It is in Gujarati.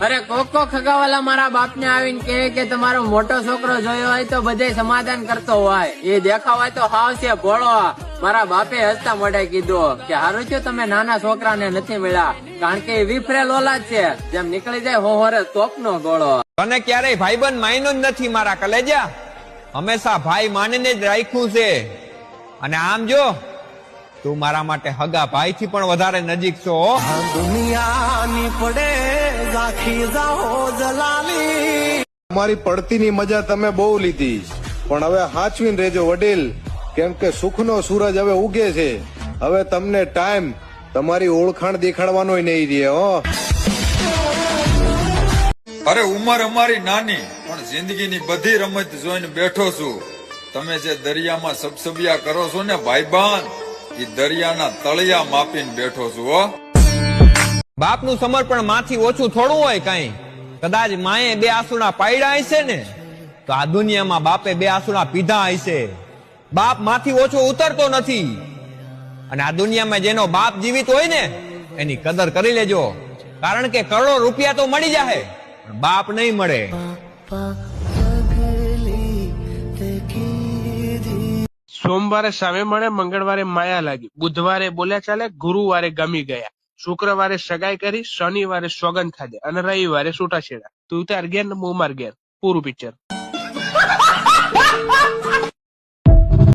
અરે કોકો ખગાવાલા મારા બાપ ને આવીને કહે કે તમારો મોટો છોકરો જોયો હોય તો બધે સમાધાન કરતો હોય, એ દેખાવ હોય તો હાવ છે ભોળો. મારા બાપે હસતા મોઢે કીધું કે હારું થયું તમે નાના છોકરાને નથી મળ્યા, કારણ કે એ વિફરેલ ઓલાદ છે, જેમ નીકળી જાય હોરે તોપનો ગોળો. તને ક્યારેય ભાઈબંધ માયનો જ નથી મારા કલેજા, હંમેશા ભાઈ માનીને જ રાખ્યું છે. અને આમ જો તું મારા માટે હગા ભાઈ થી પણ વધારે નજીક છો. દુનિયાની પડે ઝાંખી જાઓ જલાલી. તમારી પડતીની મજા તમે બહુ લીધી, પણ હવે હાચવીને રહેજો વડીલ, કેમ કે સુખનો સૂરજ હવે ઉગે છે. હવે તમને ટાઈમ તમારી ઓળખાણ દેખાડવાનો નહીં રહે. હો અરે ઉંમર અમારી નાની, પણ જિંદગીની બધી રમત જોઈને બેઠો છું. તમે જે દરિયામાં સબસબિયા કરો છો ને ભાઈબાન, એ દરિયાના તળિયા માપીને બેઠો છું. હો બાપનું સમર્પણ માંથી ઓછું થોડું હોય કઈ. કદાચ માએ બે આંસુડા પાડ્યા હશે ને, તો આ દુનિયામાં બાપે બે આંસુડા પીધા હશે. બાપ માંથી ઓછો ઉતરતો નથી, અને આ દુનિયામાં જેનો બાપ જીવિત હોય ને એની કદર કરી લેજો, કારણ કે કરોડો રૂપિયા તો મળી જાય, પણ બાપ નહીં મળે. સોમવારે સામે મળે, મંગળવારે માયા લાગી, બુધવારે બોલ્યા ચાલે, ગુરુવારે ગમી ગયા, શુક્રવારે સગાઈ કરી, શનિવારે સોગન ખાધે અને રવિવારે છૂટાછેડા. તું તાર ઘેર ને હું માર ઘેર. પૂરું પિક્ચર.